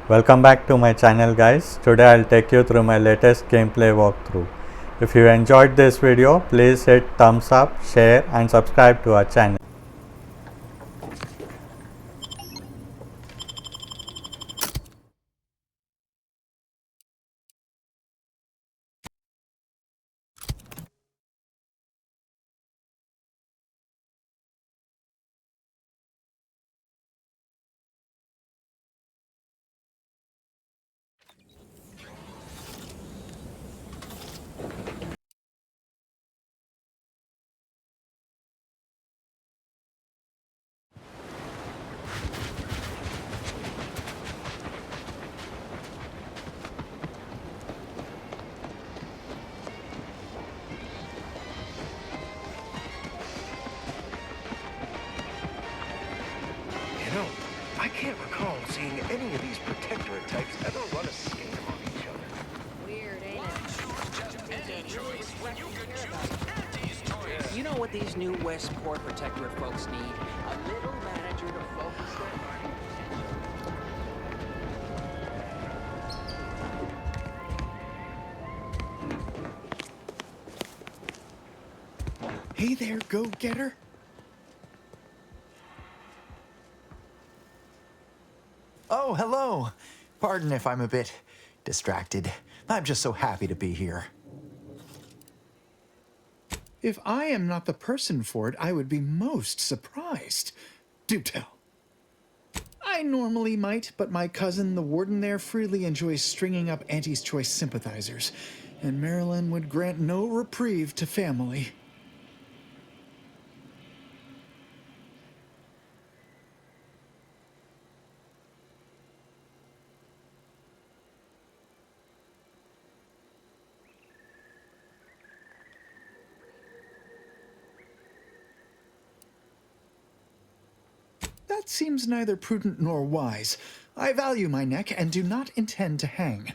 Welcome back to my channel guys. Today I'll take you through my latest gameplay walkthrough. If you enjoyed this video, please hit thumbs up, share and subscribe to our channel. I can't recall seeing any of these protectorate types ever run a scam on each other. Weird, ain't it? You know what these new Westport protectorate folks need? A little manager to focus their learning potential. Hey there, go-getter. Oh, hello. Pardon if I'm a bit distracted. I'm just so happy to be here. If I am not the person for it, I would be most surprised. Do tell. I normally might, but my cousin, the warden there, freely enjoys stringing up Auntie's Choice sympathizers, and Marilyn would grant no reprieve to family. That seems neither prudent nor wise. I value my neck and do not intend to hang.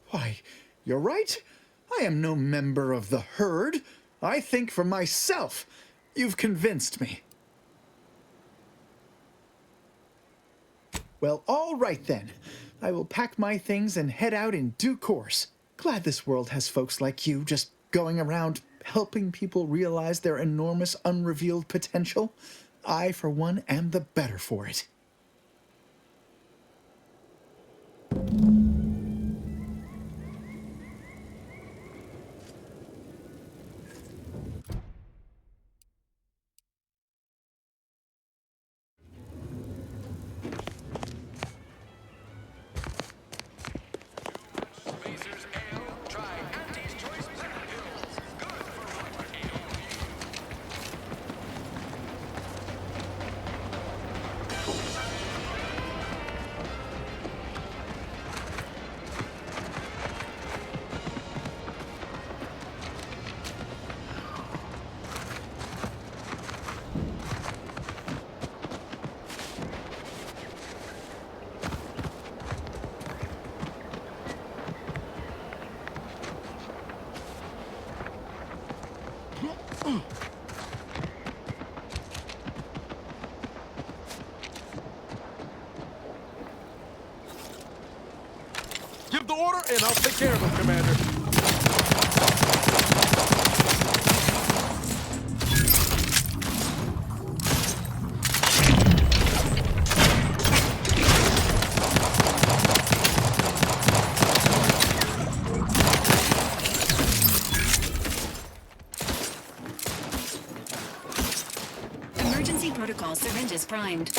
Why, you're right. I am no member of the herd. I think for myself. You've convinced me. Well, all right then. I will pack my things and head out in due course. Glad this world has folks like you just going around helping people realize their enormous unrevealed potential. I, for one, am the better for it. Give the order, and I'll take care of him, Commander. Emergency protocol syringes primed.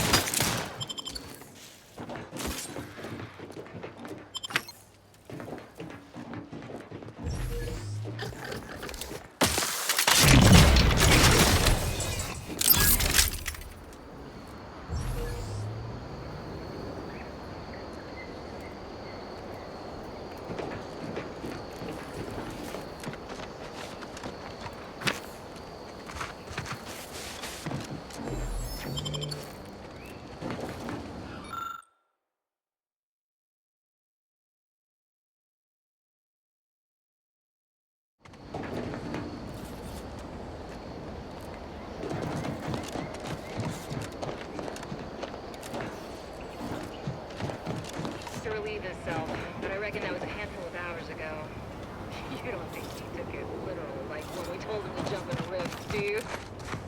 You don't think he took it literal, like when we told him to jump in a rift, do you?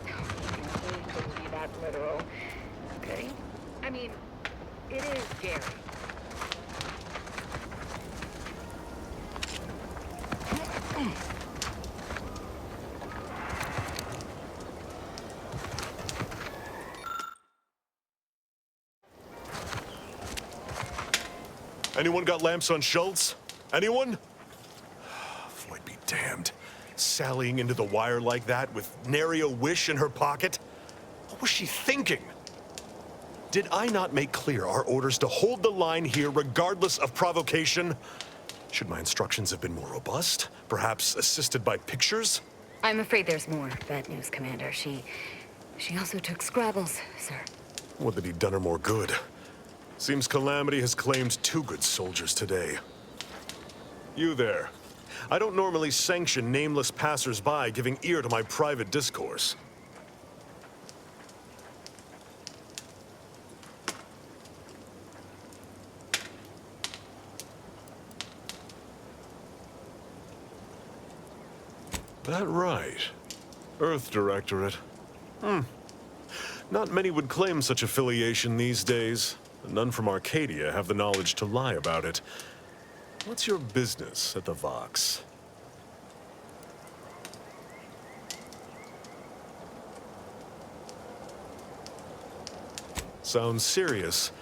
He couldn't be that literal. Could he? I mean, it is Gary. Anyone got lamps on Schultz? Anyone? Floyd be damned. Sallying into the wire like that with nary a wish in her pocket? What was she thinking? Did I not make clear our orders to hold the line here regardless of provocation? Should my instructions have been more robust? Perhaps assisted by pictures? I'm afraid there's more bad news, Commander. She also took Scrabbles, sir. Would that he'd done her more good. Seems Calamity has claimed 2 good soldiers today. You there. I don't normally sanction nameless passers-by giving ear to my private discourse. That right. Earth Directorate. Not many would claim such affiliation these days. None from Arcadia have the knowledge to lie about it. What's your business at the Vox? Sounds serious.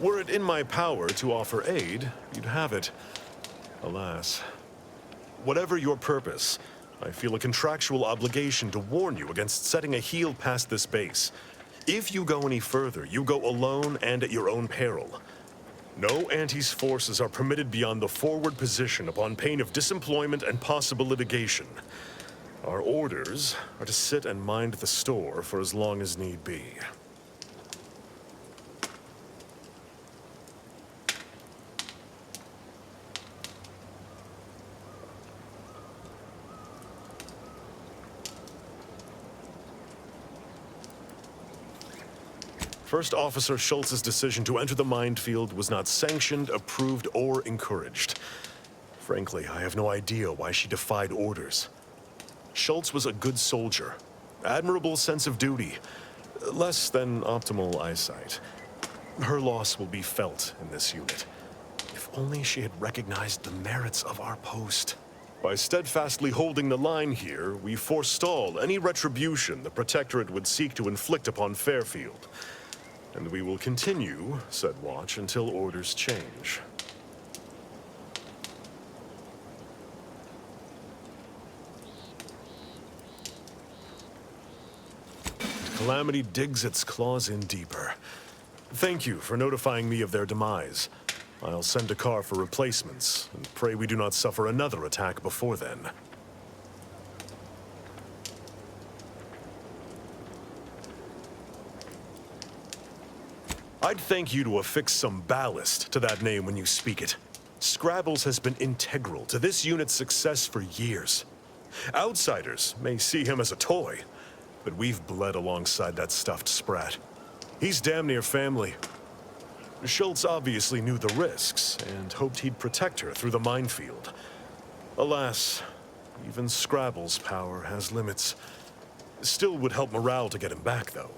Were it in my power to offer aid, you'd have it. Alas. Whatever your purpose, I feel a contractual obligation to warn you against setting a heel past this base. If you go any further, you go alone and at your own peril. No Antes forces are permitted beyond the forward position upon pain of disemployment and possible litigation. Our orders are to sit and mind the store for as long as need be. First Officer Schultz's decision to enter the minefield was not sanctioned, approved, or encouraged. Frankly, I have no idea why she defied orders. Schultz was a good soldier, admirable sense of duty, less than optimal eyesight. Her loss will be felt in this unit. If only she had recognized the merits of our post. By steadfastly holding the line here, we forestall any retribution the Protectorate would seek to inflict upon Fairfield. And we will continue said watch until orders change. Calamity digs its claws in deeper. Thank you for notifying me of their demise. I'll send a car for replacements, and pray we do not suffer another attack before then. I'd thank you to affix some ballast to that name when you speak it. Scrabbles has been integral to this unit's success for years. Outsiders may see him as a toy, but we've bled alongside that stuffed Sprat. He's damn near family. Schultz obviously knew the risks and hoped he'd protect her through the minefield. Alas, even Scrabble's power has limits. Still would help morale to get him back, though.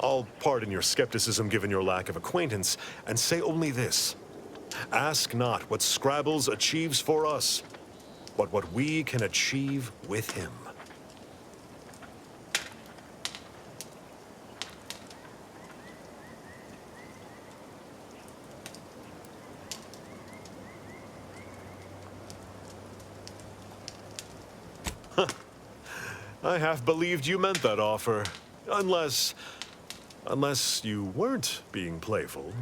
I'll pardon your skepticism given your lack of acquaintance, and say only this. Ask not what Scrabbles achieves for us, but what we can achieve with him. I half believed you meant that offer. Unless you weren't being playful.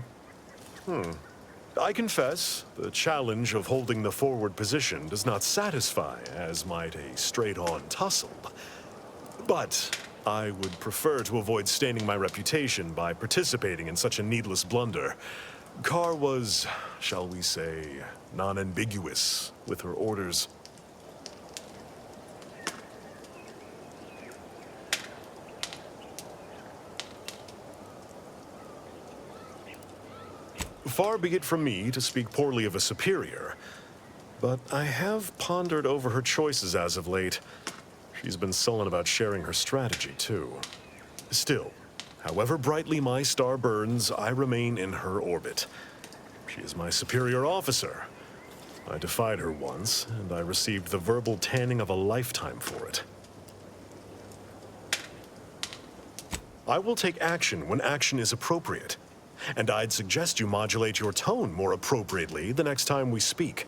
I confess, the challenge of holding the forward position does not satisfy, as might a straight-on tussle. But I would prefer to avoid staining my reputation by participating in such a needless blunder. Carr was, shall we say, non-ambiguous with her orders. Far be it from me to speak poorly of a superior, but I have pondered over her choices as of late. She's been sullen about sharing her strategy, too. Still, however brightly my star burns, I remain in her orbit. She is my superior officer. I defied her once, and I received the verbal tanning of a lifetime for it. I will take action when action is appropriate, and I'd suggest you modulate your tone more appropriately the next time we speak.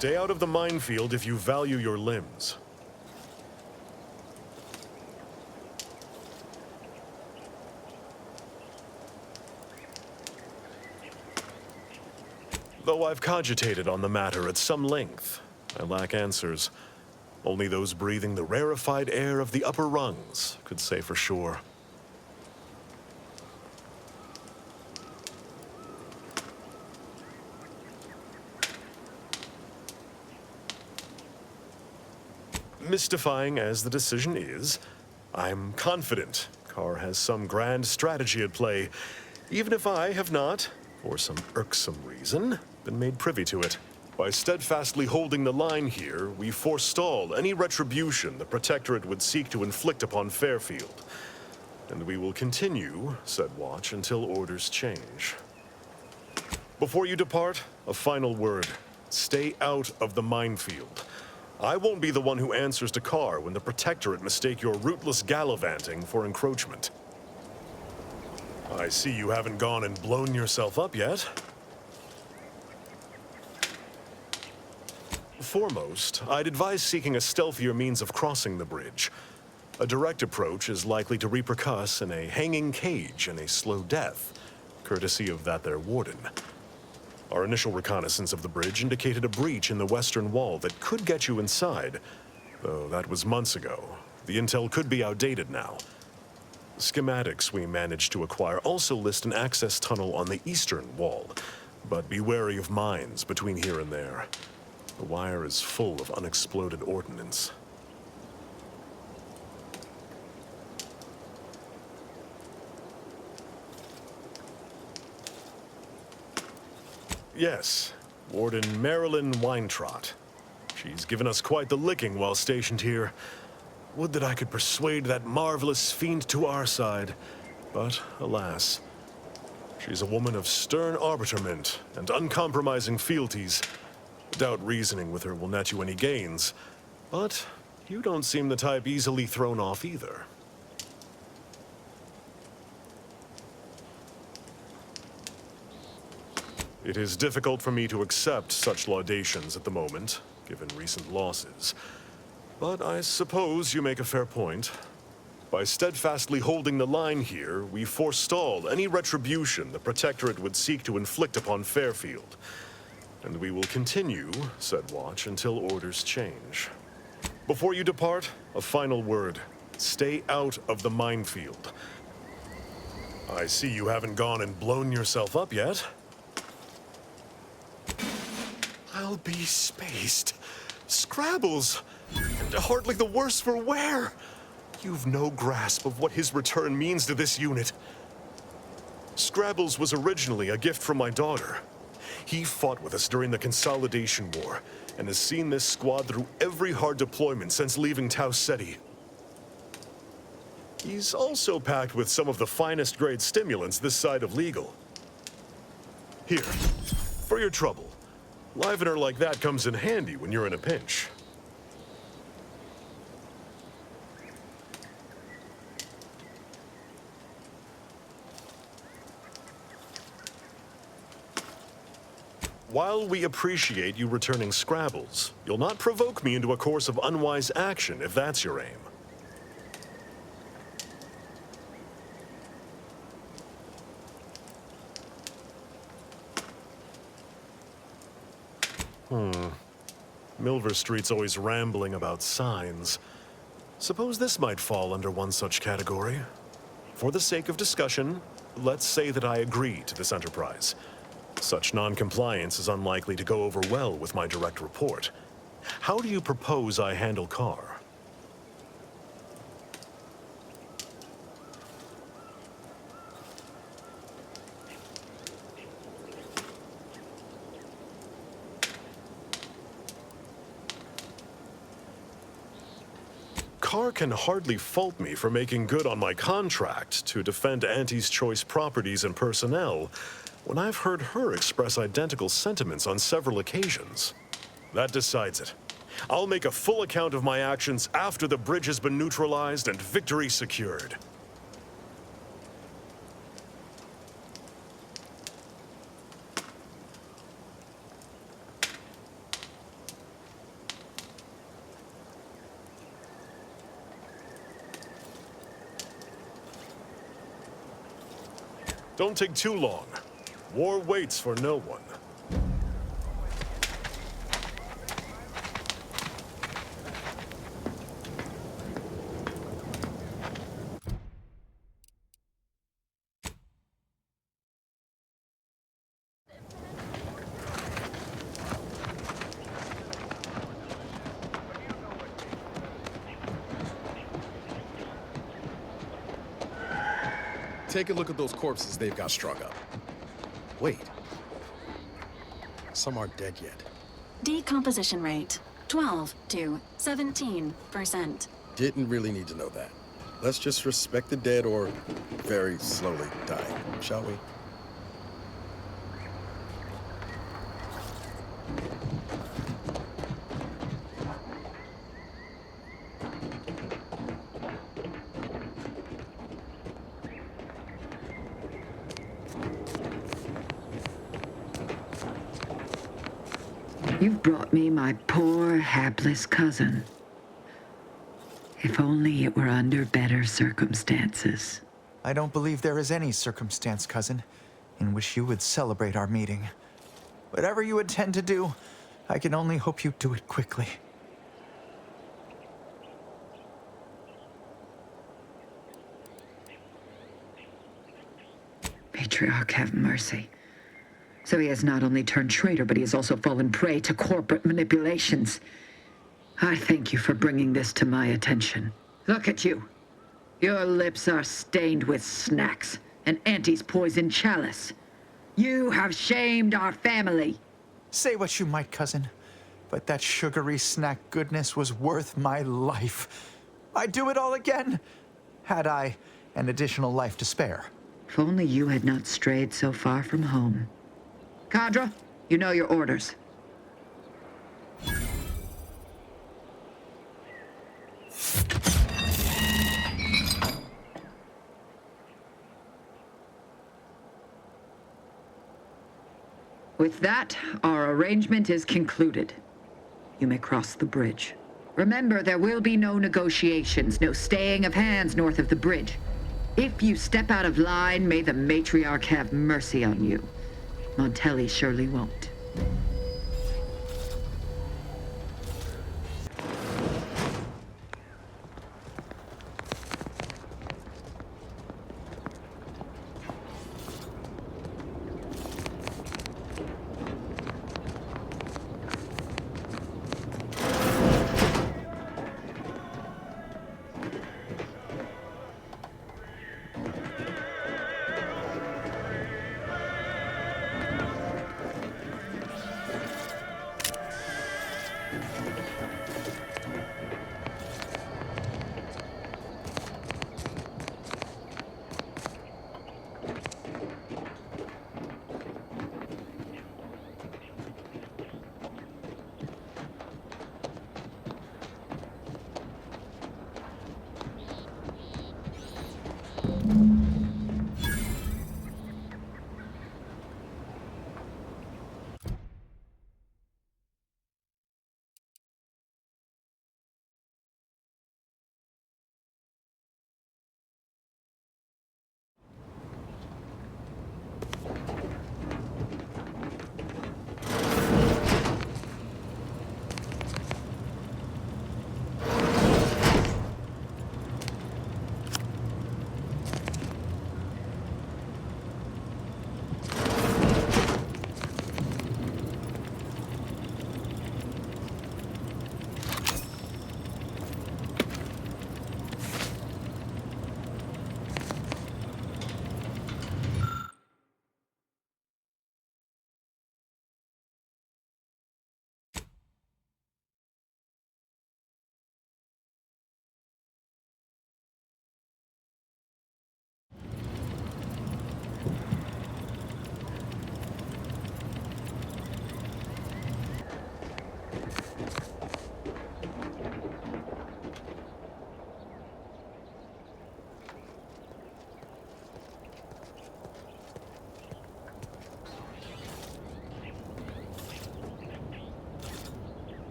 Stay out of the minefield if you value your limbs. Though I've cogitated on the matter at some length, I lack answers. Only those breathing the rarefied air of the upper rungs could say for sure. Mystifying as the decision is, I'm confident Carr has some grand strategy at play, even if I have not, for some irksome reason, been made privy to it. By steadfastly holding the line here, we forestall any retribution the Protectorate would seek to inflict upon Fairfield. And we will continue said watch until orders change. Before you depart, a final word. Stay out of the minefield. I won't be the one who answers to Carr when the Protectorate mistake your rootless gallivanting for encroachment. I see you haven't gone and blown yourself up yet. Foremost, I'd advise seeking a stealthier means of crossing the bridge. A direct approach is likely to repercuss in a hanging cage and a slow death, courtesy of that there warden. Our initial reconnaissance of the bridge indicated a breach in the western wall that could get you inside, though that was months ago. The intel could be outdated now. The schematics we managed to acquire also list an access tunnel on the eastern wall, but be wary of mines between here and there. The wire is full of unexploded ordnance. Yes, Warden Weintraut. She's given us quite the licking while stationed here. Would that I could persuade that marvelous fiend to our side, but alas. She's a woman of stern arbitrament and uncompromising fealties. Doubt reasoning with her will net you any gains, but you don't seem the type easily thrown off either. It is difficult for me to accept such laudations at the moment, given recent losses. But I suppose you make a fair point. By steadfastly holding the line here, we forestall any retribution the Protectorate would seek to inflict upon Fairfield. And we will continue said watch until orders change. Before you depart, a final word. Stay out of the minefield. I see you haven't gone and blown yourself up yet. I'll be spaced. Scrabbles! And hardly the worse for wear! You've no grasp of what his return means to this unit. Scrabbles was originally a gift from my daughter. He fought with us during the Consolidation War, and has seen this squad through every hard deployment since leaving Tau Ceti. He's also packed with some of the finest grade stimulants this side of legal. Here, for your trouble. Livener like that comes in handy when you're in a pinch. While we appreciate you returning Scrabbles, you'll not provoke me into a course of unwise action if that's your aim. Milver Street's always rambling about signs. Suppose this might fall under one such category. For the sake of discussion, let's say that I agree to this enterprise. Such non-compliance is unlikely to go over well with my direct report. How do you propose I handle Carr? Carr can hardly fault me for making good on my contract to defend Auntie's choice properties and personnel, when I've heard her express identical sentiments on several occasions. That decides it. I'll make a full account of my actions after the bridge has been neutralized and victory secured. Don't take too long. War waits for no one. Take a look at those corpses they've got strung up. Wait. Some aren't dead yet. Decomposition rate 12 to 17%. Didn't really need to know that. Let's just respect the dead or very slowly dying, shall we? You've brought me my poor, hapless cousin. If only it were under better circumstances. I don't believe there is any circumstance, cousin, in which you would celebrate our meeting. Whatever you intend to do, I can only hope you do it quickly. Matriarch have mercy. So he has not only turned traitor, but he has also fallen prey to corporate manipulations. I thank you for bringing this to my attention. Look at you. Your lips are stained with snacks and Auntie's poison chalice. You have shamed our family. Say what you might, cousin, but that sugary snack goodness was worth my life. I'd do it all again, had I an additional life to spare. If only you had not strayed so far from home. Cadre, you know your orders. With that, our arrangement is concluded. You may cross the bridge. Remember, there will be no negotiations, no staying of hands north of the bridge. If you step out of line, may the matriarch have mercy on you. Montelli surely won't.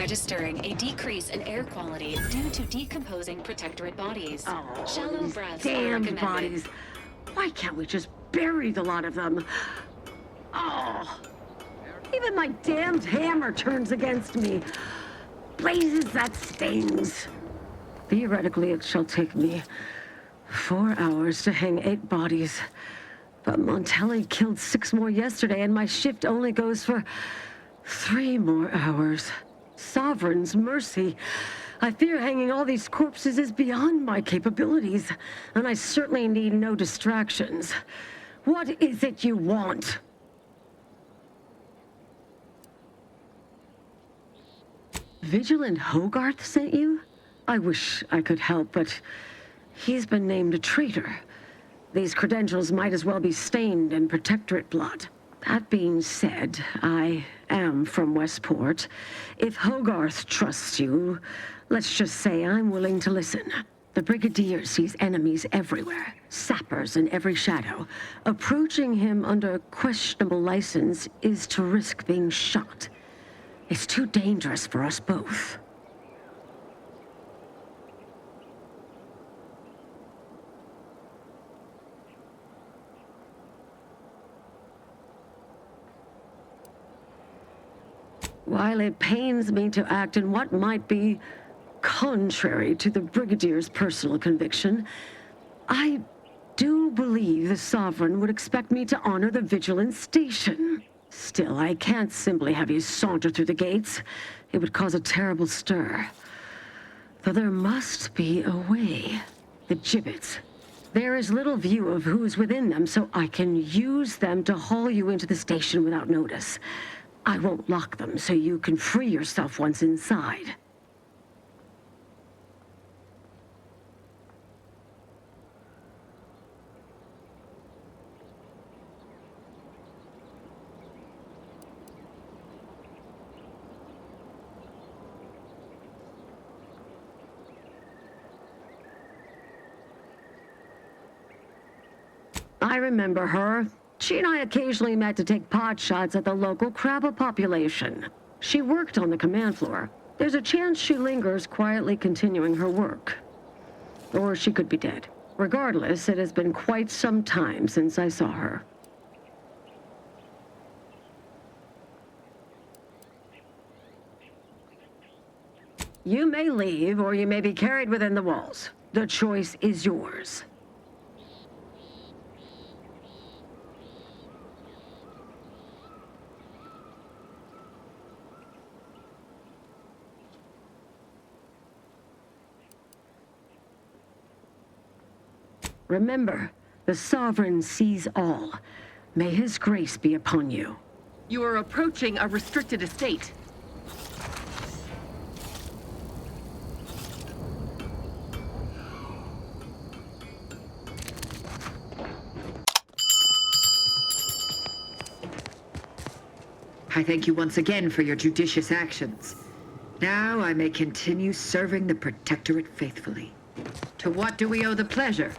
registering a decrease in air quality due to decomposing protectorate bodies. Oh, Shallow these breaths are damn recommended. bodies. Why can't we just bury the lot of them? Oh, even my damned hammer turns against me. Blazes, that stings. Theoretically, it shall take me 4 hours to hang 8 bodies. But Montelli killed 6 more yesterday, and my shift only goes for 3 more hours. Sovereign's mercy. I fear hanging all these corpses is beyond my capabilities, and I certainly need no distractions. What is it you want? Vigilant Hogarth sent you? I wish I could help, but he's been named a traitor. These credentials might as well be stained in Protectorate blood. That being said, I am from Westport. If Hogarth trusts you, let's just say I'm willing to listen. The Brigadier sees enemies everywhere, sappers in every shadow. Approaching him under questionable license is to risk being shot. It's too dangerous for us both. While it pains me to act in what might be contrary to the Brigadier's personal conviction, I do believe the Sovereign would expect me to honor the Vigilance Station. Still, I can't simply have you saunter through the gates. It would cause a terrible stir. Though there must be a way. The gibbets. There is little view of who is within them, so I can use them to haul you into the station without notice. I won't lock them, so you can free yourself once inside. I remember her. She and I occasionally met to take pot shots at the local Crabble population. She worked on the command floor. There's a chance she lingers quietly continuing her work. Or she could be dead. Regardless, it has been quite some time since I saw her. You may leave, or you may be carried within the walls. The choice is yours. Remember, the Sovereign sees all. May his grace be upon you. You are approaching a restricted estate. I thank you once again for your judicious actions. Now I may continue serving the Protectorate faithfully. To what do we owe the pleasure?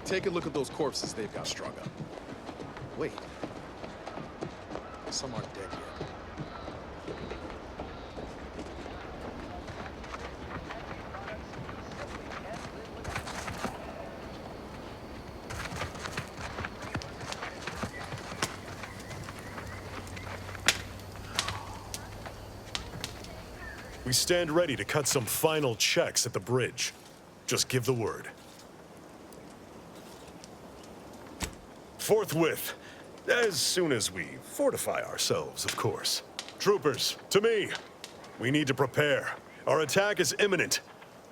Take a look at those corpses they've got strung up. Wait. Some aren't dead yet. We stand ready to cut some final checks at the bridge. Just give the word. Forthwith, as soon as we fortify ourselves, of course. Troopers, to me. We need to prepare. Our attack is imminent.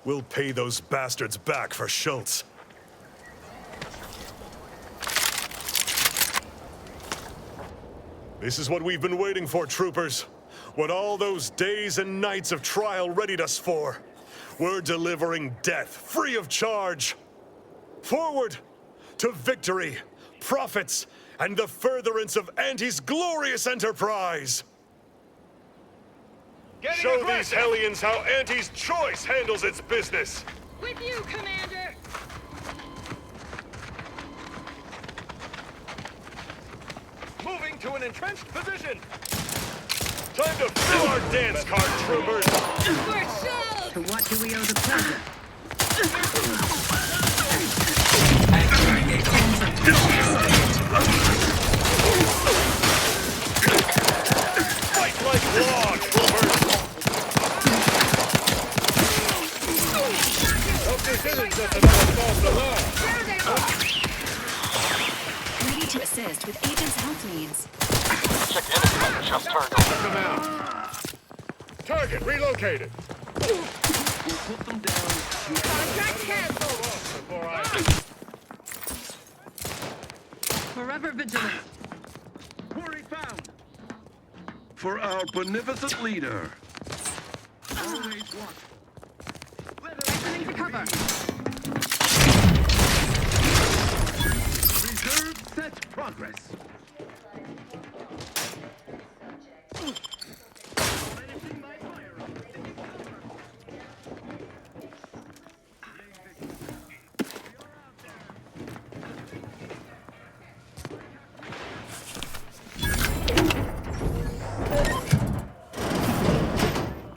We'll pay those bastards back for Schultz. This is what we've been waiting for, troopers. What all those days and nights of trial readied us for. We're delivering death, free of charge. Forward to victory, profits, and the furtherance of Auntie's glorious enterprise. Show these hellions how Auntie's choice handles its business! With you, Commander! Moving to an entrenched position! Time to fill our dance card, troopers! We're shelled! To what do we owe the pleasure? Fight like law, troopers! Hope this isn't just another false alarm! There they are! Ready to assist with agent's health needs. Check anything just turned over. Them out. Target relocated. We'll put them down. Contract canceled! Before I... Forever vigilant. Quarry found. For our beneficent leader. Always watch. Opening to cover. Reserve set progress.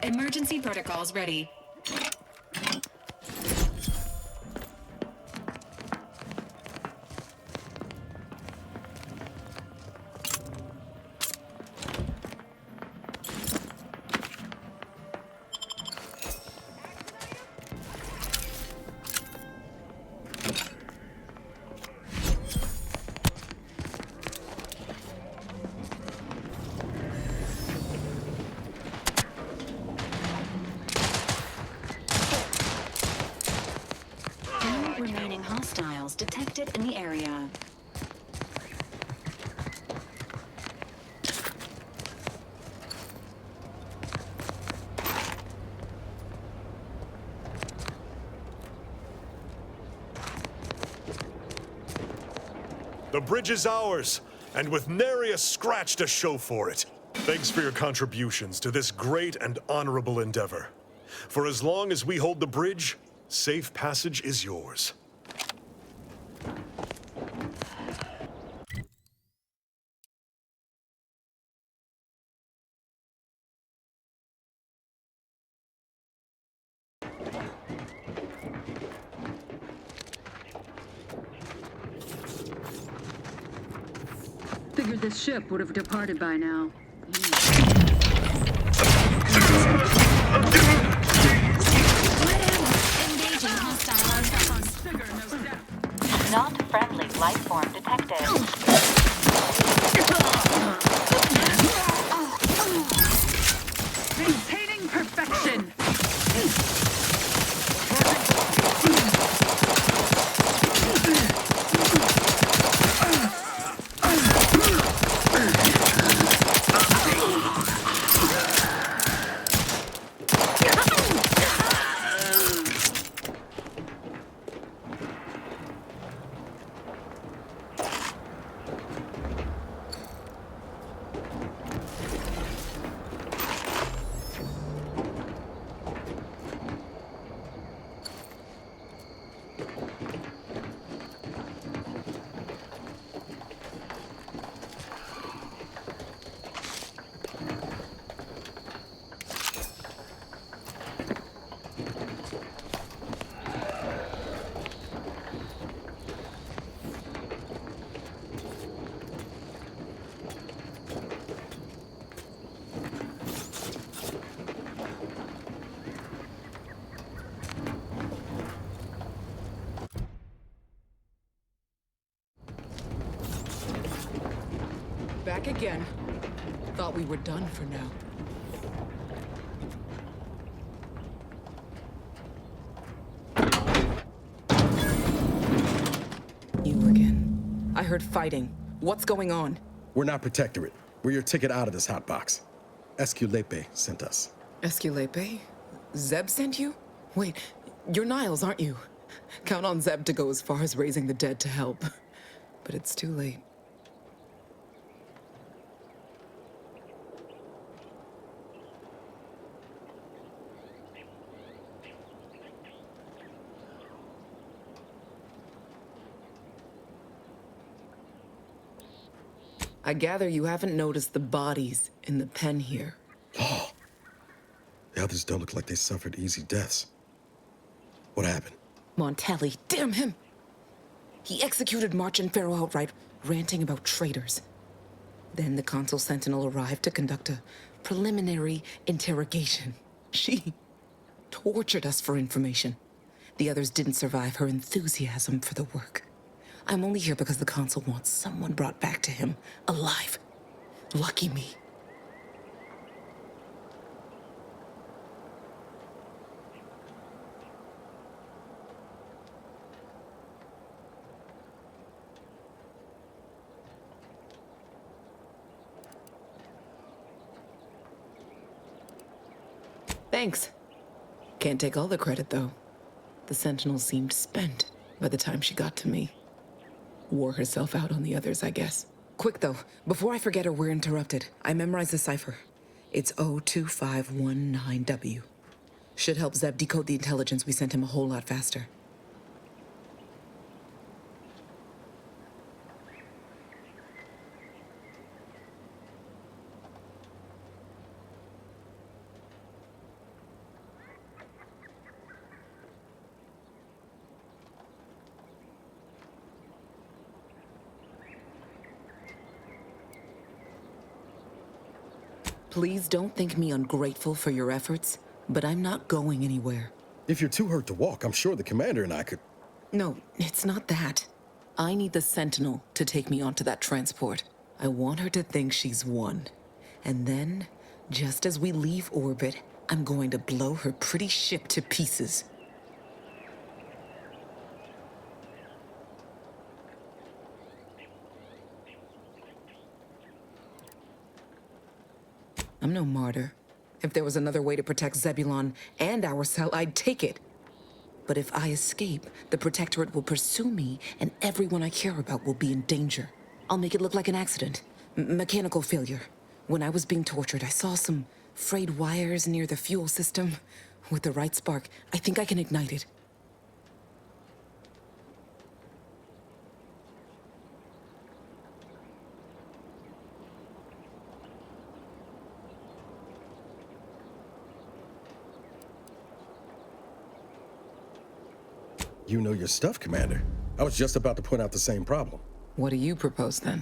Emergency protocols ready. Remaining hostiles detected in the area. The bridge is ours, and with nary a scratch to show for it. Thanks for your contributions to this great and honorable endeavor. For as long as we hold the bridge, safe passage is yours. Figured this ship would have departed by now. Engaging hostile non-friendly life form detected. Maintaining perfection. Back again. Thought we were done for now. You again. I heard fighting. What's going on? We're not Protectorate. We're your ticket out of this hotbox. Esculepe sent us. Esculepe? Zeb sent you? Wait, you're Niles, aren't you? Count on Zeb to go as far as raising the dead to help. But it's too late. I gather you haven't noticed the bodies in the pen here. Oh, the others don't look like they suffered easy deaths. What happened? Montelli, damn him! He executed March and Pharaoh outright, ranting about traitors. Then the Consul Sentinel arrived to conduct a preliminary interrogation. She tortured us for information. The others didn't survive her enthusiasm for the work. I'm only here because the Consul wants someone brought back to him, alive. Lucky me. Thanks. Can't take all the credit, though. The Sentinel seemed spent by the time she got to me. Wore herself out on the others, I guess. Quick, though, before I forget or we're interrupted, I memorized the cipher. It's 02519W. Should help Zeb decode the intelligence we sent him a whole lot faster. Please don't think me ungrateful for your efforts, but I'm not going anywhere. If you're too hurt to walk, I'm sure the commander and I could... No, it's not that. I need the Sentinel to take me onto that transport. I want her to think she's won. And then, just as we leave orbit, I'm going to blow her pretty ship to pieces. I'm no martyr. If there was another way to protect Zebulon and our cell, I'd take it. But if I escape, the Protectorate will pursue me, and everyone I care about will be in danger. I'll make it look like an accident. Mechanical failure. When I was being tortured, I saw some frayed wires near the fuel system. With the right spark, I think I can ignite it. You know your stuff, Commander. I was just about to point out the same problem. What do you propose, then?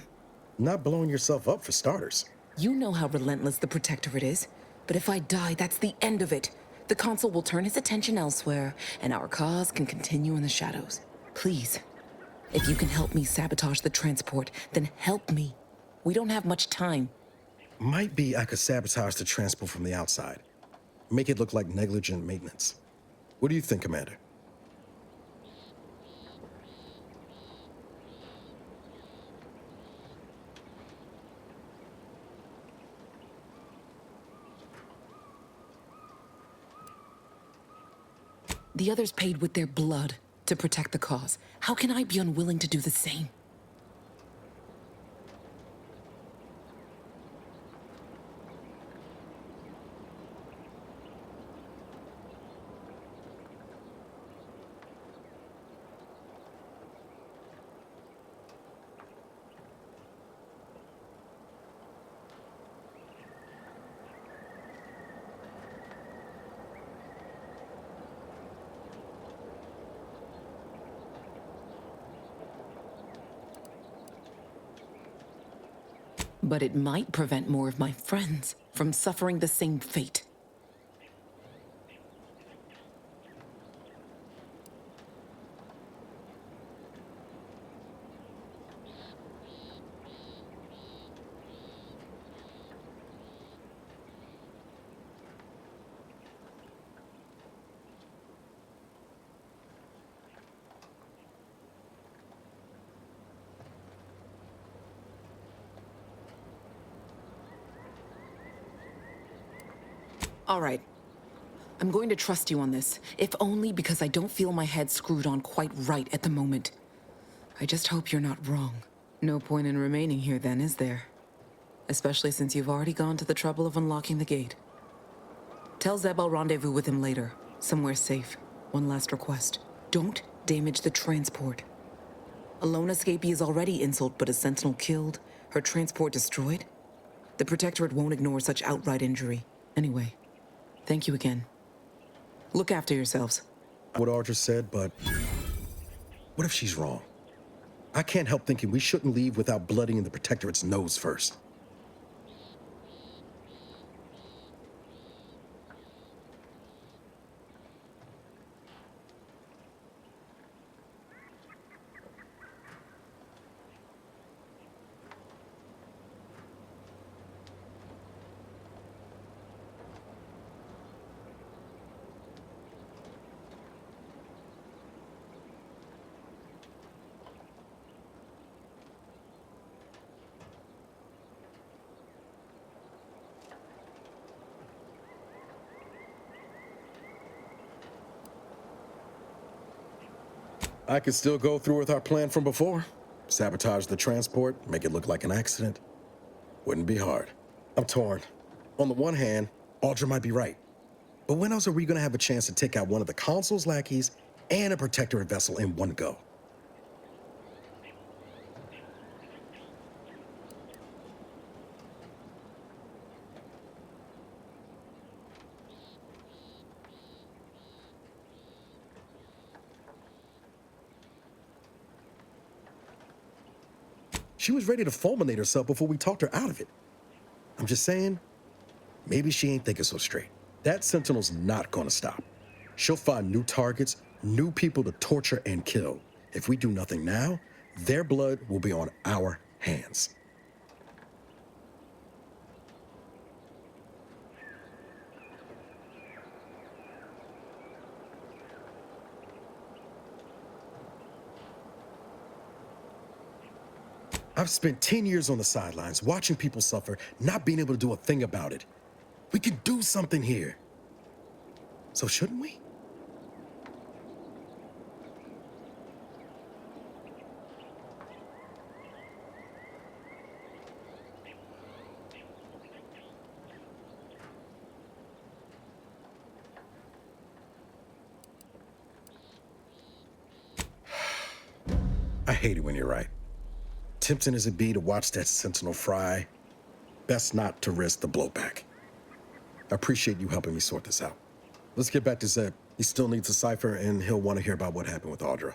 Not blowing yourself up, for starters. You know how relentless the Protectorate is. But if I die, that's the end of it. The Consul will turn his attention elsewhere, and our cause can continue in the shadows. Please, if you can help me sabotage the transport, then help me. We don't have much time. Might be I could sabotage the transport from the outside. Make it look like negligent maintenance. What do you think, Commander? The others paid with their blood to protect the cause. How can I be unwilling to do the same? But it might prevent more of my friends from suffering the same fate. All right. I'm going to trust you on this, if only because I don't feel my head screwed on quite right at the moment. I just hope you're not wrong. No point in remaining here then, is there? Especially since you've already gone to the trouble of unlocking the gate. Tell Zeb I'll rendezvous with him later, somewhere safe. One last request. Don't damage the transport. A lone escapee is already insult, but a sentinel killed, Her transport destroyed? The Protectorate won't ignore such outright injury. Anyway, thank you again. Look after yourselves. What Audra said, but what if she's wrong? I can't help thinking we shouldn't leave without bloodying the Protectorate's nose first. I could still go through with our plan from before. Sabotage the transport, make it look like an accident. Wouldn't be hard. I'm torn. On the one hand, Audra might be right. But when else are we gonna have a chance to take out one of the Consul's lackeys and a Protectorate vessel in one go? She was ready to fulminate herself before we talked her out of it. I'm just saying, maybe she ain't thinking so straight. That Sentinel's not gonna stop. She'll find new targets, new people to torture and kill. If we do nothing now, their blood will be on our hands. I've spent 10 years on the sidelines, watching people suffer, not being able to do a thing about it. We can do something here. So shouldn't we? I hate it when you're right. Tempting as it be to watch that Sentinel fry, best not to risk the blowback. I appreciate you helping me sort this out. Let's get back to Zeb. He still needs a Cipher, and he'll want to hear about what happened with Audra.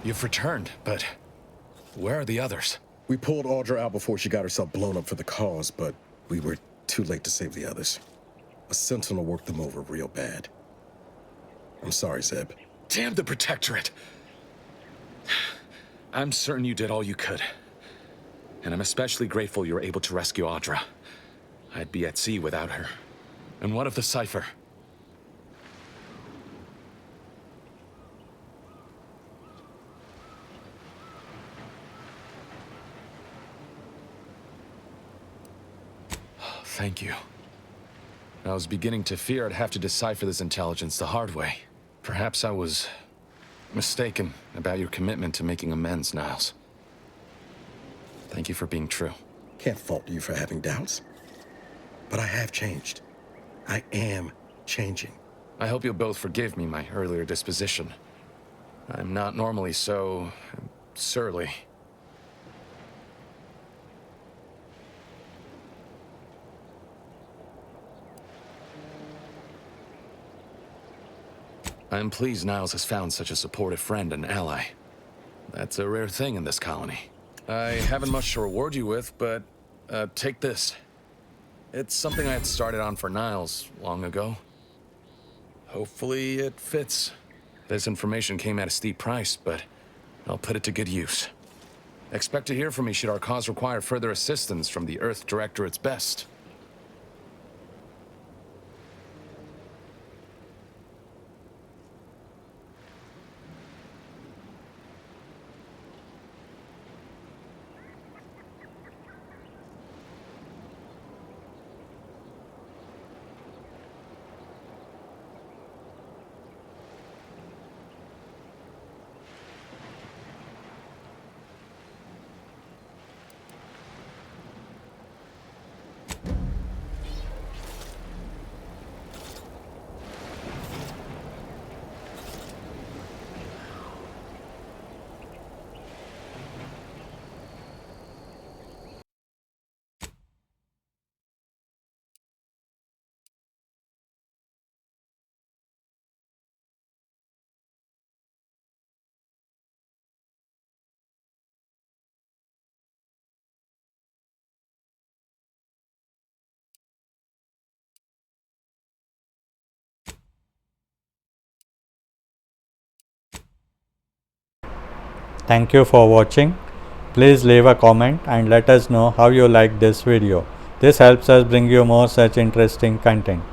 You've returned, but where are the others? We pulled Audra out before she got herself blown up for the cause, but we were too late to save the others. A Sentinel worked them over real bad. I'm sorry, Zeb. Damn the Protectorate! I'm certain you did all you could. And I'm especially grateful you were able to rescue Audra. I'd be at sea without her. And what of the Cipher? Thank you. I was beginning to fear I'd have to decipher this intelligence the hard way. Perhaps I was mistaken about your commitment to making amends, Niles. Thank you for being true. Can't fault you for having doubts. But I have changed. I am changing. I hope you'll both forgive me my earlier disposition. I'm not normally so surly. I'm pleased Niles has found such a supportive friend and ally. That's a rare thing in this colony. I haven't much to reward you with, but take this. It's something I had started on for Niles long ago. Hopefully it fits. This information came at a steep price, but I'll put it to good use. Expect to hear from me should our cause require further assistance from the Earth Directorate's best. Thank you for watching. Please leave a comment and let us know how you like this video. This helps us bring you more such interesting content.